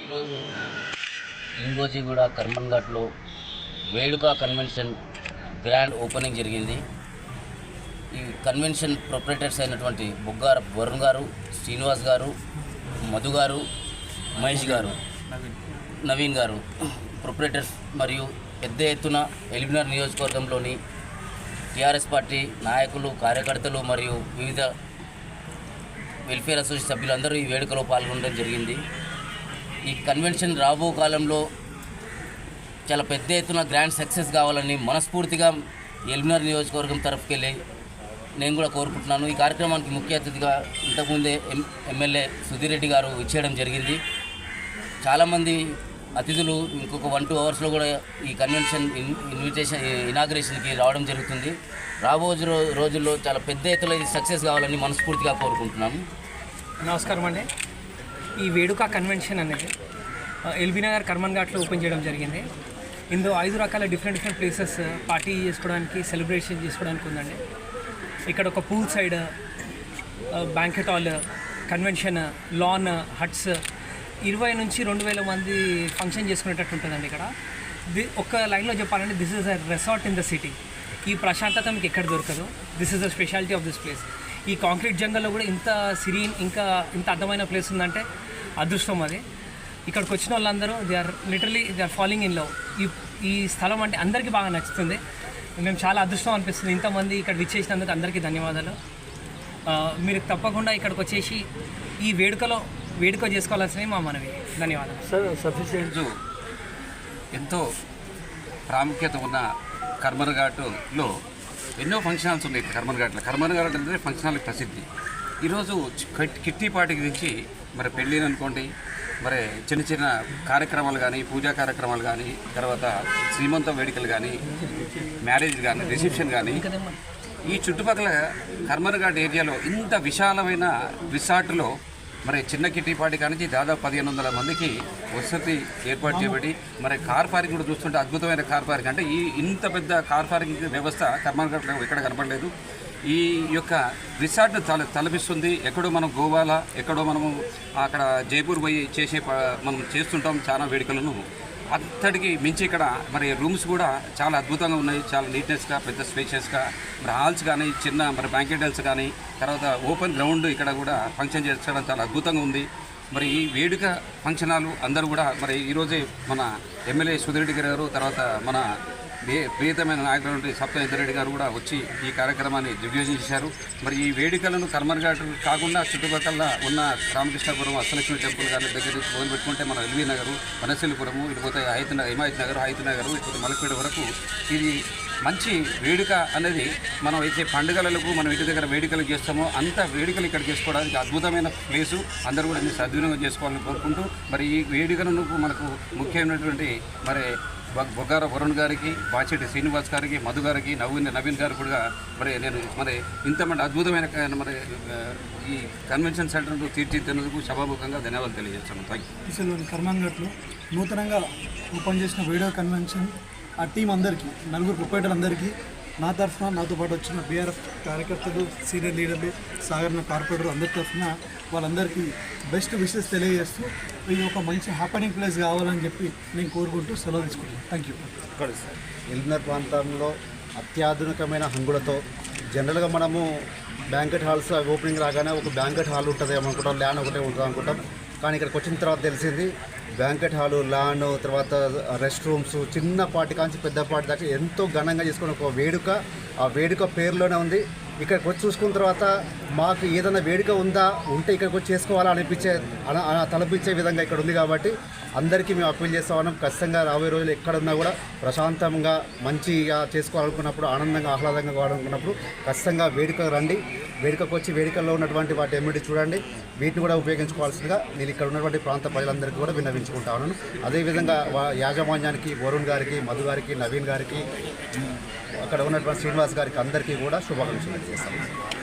ఈరోజు లింగోజిగూడ కర్మన్ ఘాట్లో వేడుక కన్వెన్షన్ గ్రాండ్ ఓపెనింగ్ జరిగింది. ఈ కన్వెన్షన్ ప్రొపరేటర్స్ అయినటువంటి బొగ్గార వరుణ్ గారు, శ్రీనివాస్ గారు, మధు గారు, మహేష్ గారు, నవీన్ గారు ప్రొపరేటర్స్ మరియు పెద్ద ఎత్తున ఎలిమినార్ నియోజకవర్గంలోని టీఆర్ఎస్ పార్టీ నాయకులు, కార్యకర్తలు మరియు వివిధ వెల్ఫేర్ అసోసియేషన్ సభ్యులందరూ ఈ వేడుకలో పాల్గొనడం జరిగింది. ఈ కన్వెన్షన్ రాబో కాలంలో చాలా పెద్ద ఎత్తున గ్రాండ్ సక్సెస్ కావాలని మనస్ఫూర్తిగా ఎలిమినార్ నియోజకవర్గం తరఫుకెళ్ళి నేను కూడా కోరుకుంటున్నాను. ఈ కార్యక్రమానికి ముఖ్య అతిథిగా ఇంతకుముందే ఎమ్మెల్యే సుధీర్ రెడ్డి గారు ఇచ్చేయడం జరిగింది. చాలామంది అతిథులు ఇంకొక 1-2 అవర్స్లో కూడా ఈ కన్వెన్షన్ ఇనాగ్రేషన్కి రావడం జరుగుతుంది. రాబో రోజుల్లో చాలా పెద్ద ఎత్తులో ఇది సక్సెస్ కావాలని మనస్ఫూర్తిగా కోరుకుంటున్నాము. నమస్కారం అండి. ఈ వేడుక కన్వెన్షన్ అనేది ఎల్బీ నగర్ కర్మన్ ఘాట్లో ఓపెన్ చేయడం జరిగింది. ఇందులో 5 రకాల డిఫరెంట్ ప్లేసెస్ పార్టీ చేసుకోవడానికి, సెలబ్రేషన్ చేసుకోవడానికి ఉందండి. ఇక్కడ ఒక pool side, banquet hall, convention, lawn, huts 20 నుంచి 2,000 మంది ఫంక్షన్ చేసుకునేటట్టు ఉంటుందండి. ఇక్కడ ఒక లైన్లో చెప్పాలంటే this is a resort in the city. ఈ ప్రశాంతత మీకు ఎక్కడ దొరకదు. This is the speciality of this place. ఈ కాంక్రీట్ జంగల్లో కూడా ఇంత సిరీన్, ఇంత అందమైన ప్లేస్ ఉందంటే అదృష్టం అది. ఇక్కడికి వచ్చిన వాళ్ళందరూ they are following in love. ఈ స్థలం అంటే అందరికీ బాగా నచ్చుతుంది. మేము చాలా అదృష్టం అనిపిస్తుంది. ఇంతమంది ఇక్కడ విచ్చేసినందుకు అందరికీ ధన్యవాదాలు. మీరు తప్పకుండా ఇక్కడికి వచ్చేసి ఈ వేడుక చేసుకోవాల్సినవి మా మనవి. ధన్యవాదాలు సార్. సఫిషియెంట్ ఎంతో ప్రాముఖ్యత ఉన్న కర్మన్ ఘాట్లో ఎన్నో ఫంక్షన్ హాల్స్ ఉన్నాయి. కర్మన్ ఘాట్ అంటే ఫంక్షన్ హాల్కి ప్రసిద్ధి. ఈరోజు కిట్టి పార్టీ గురించి మరి పెళ్ళిని అనుకోండి, మరి చిన్న చిన్న కార్యక్రమాలు కానీ, పూజా కార్యక్రమాలు కానీ, తర్వాత శ్రీమంత వేడుకలు కానీ, మ్యారేజ్ కానీ, రిసెప్షన్ కానీ, ఈ చుట్టుపక్కల కర్మన్ ఘాట్ ఏరియాలో ఇంత విశాలమైన రిసార్ట్లో మరి చిన్న కిట్టి పార్టీ కానీ దాదాపు 1,500 మందికి వసతి ఏర్పాటు చేయబడి, మరి కార్ పార్కింగ్ కూడా చూస్తుంటే అద్భుతమైన కార్ పార్కింగ్. అంటే ఇంత పెద్ద కార్ పార్కింగ్ వ్యవస్థ కర్మన్ ఘాట్లో ఎక్కడ కనపడలేదు. ఈ యొక్క రిసార్ట్ తలపిస్తుంది. ఎక్కడో మనం గోవాలా, ఎక్కడో మనము అక్కడ జైపూర్ పోయి మనం చేస్తుంటాం చాలా వేడుకలను. అంతటికి మించి ఇక్కడ మరి రూమ్స్ కూడా చాలా అద్భుతంగా ఉన్నాయి. చాలా నీట్నెస్గా, పెద్ద స్పేషియస్గా, మరి హాల్స్ కానీ, చిన్న మరి బ్యాంకెట్ హాల్స్ కానీ, తర్వాత ఓపెన్ గ్రౌండ్ ఇక్కడ కూడా ఫంక్షన్ చేసుకోవడం చాలా అద్భుతంగా ఉంది. మరి ఈ వేడుక ఫంక్షన్ హాలు అందరూ కూడా మరి ఈరోజే మన ఎమ్మెల్యే సుధీర్ రెడ్డి గారు, తర్వాత మన ప్రియతమైన నాయకుడు సప్తేంద్ర రెడ్డి గారు కూడా వచ్చి ఈ కార్యక్రమాన్ని దిగ్విజయం చేశారు. మరి ఈ వేడుకలను కర్మన్ ఘాట్ కాకుండా చుట్టుపక్కల ఉన్న రామకృష్ణపురం, అష్టలక్ష్మి టెంపుల్ గారి దగ్గర నుంచి మొదలు పెట్టుకుంటే మన ఎల్బీ నగరు, వనశీలపురము, ఇటుపోతే హిమాయత్ నగర్, ఇటుపోతే మలక్పేట వరకు ఇది మంచి వేడుక అనేది. మనం అయితే పండుగలకు మనం ఇంటి దగ్గర వేడుకలు చేస్తామో అంత వేడుకలు ఇక్కడ చేసుకోవడానికి అద్భుతమైన ప్లేసు. అందరూ కూడా సద్వినియోగం చేసుకోవాలని కోరుకుంటూ మరి ఈ వేడుకలను మనకు ముఖ్యమైనటువంటి మరి బొగ్గార వరుణ్ గారికి, బాచెట్టి శ్రీనివాస్ గారికి, మధు గారికి, నవీన్ గారు కూడా నేను ఇంతమంది అద్భుతమైన మరి ఈ కన్వెన్షన్ సెంటర్ను తీర్చిదిద్దేందుకు సభాముఖంగా ధన్యవాదాలు తెలియజేస్తాను. Thank you. కర్మన్ ఘాట్లో నూతనంగా ఓపెన్ చేసిన వేడుక కన్వెన్షన్ ఆ టీం అందరికీ, 4 ప్రొపరేటర్లందరికీ నా తరఫున, నాతో పాటు వచ్చిన బీఆర్ఎఫ్ కార్యకర్తలు, సీనియర్ లీడర్లు, సాగరణ కార్పొరేటర్ అందరి తరఫున వాళ్ళందరికీ బెస్ట్ విషెస్ తెలియజేస్తూ ఇది ఒక మంచి హ్యాపెనింగ్ ప్లేస్ కావాలని చెప్పి నేను కోరుకుంటూ సెలవు తీసుకుంటాను. Thank you. ఎల్బీ ప్రాంతంలో అత్యాధునికమైన హంగులతో జనరల్గా మనము బ్యాంకెట్ హాల్స్ ఓపెనింగ్ రాగానే ఒక బ్యాంకెట్ హాల్ ఉంటుంది అనుకుంటాం, ల్యాండ్ ఒకటే ఉంటుంది అనుకుంటాం. కానీ ఇక్కడికి వచ్చిన తర్వాత తెలిసింది బ్యాంకెట్ హాలు, ల్యాండ్, తర్వాత రెస్ట్ రూమ్స్, చిన్న పార్టీ కాంచి పెద్ద పార్టీ దాకా ఎంతో ఘనంగా చేసుకున్న ఒక వేడుక. ఆ వేడుక పేరులోనే ఉంది. ఇక్కడికి వచ్చి చూసుకున్న తర్వాత మాకు ఏదైనా వేడుక ఉంటే ఇక్కడికి వచ్చి చేసుకోవాలా తలపించే విధంగా ఇక్కడ ఉంది. కాబట్టి అందరికీ మేము అప్పీల్ చేస్తా ఉన్నాం. ఖచ్చితంగా రాబోయే రోజులు ఎక్కడున్నా కూడా ప్రశాంతంగా మంచిగా చేసుకోవాలనుకున్నప్పుడు, ఆనందంగా ఆహ్లాదంగా కావాలనుకున్నప్పుడు ఖచ్చితంగా వేడుక రండి. వేడుకకు వచ్చి వేడుకల్లో ఉన్నటువంటి వాటి ఎమ్మిడి చూడండి. వీటిని కూడా ఉపయోగించుకోవాల్సిందిగా నేను ఇక్కడ ఉన్నటువంటి ప్రాంత ప్రజలందరికీ కూడా విన్నవించుకుంటా ఉన్నాను. అదేవిధంగా యాజమాన్యానికి, వరుణ్ గారికి, మధు గారికి, నవీన్ గారికి, అక్కడ ఉన్నటువంటి శ్రీనివాస్ గారికి అందరికీ కూడా శుభాకాంక్షలు చేస్తాను.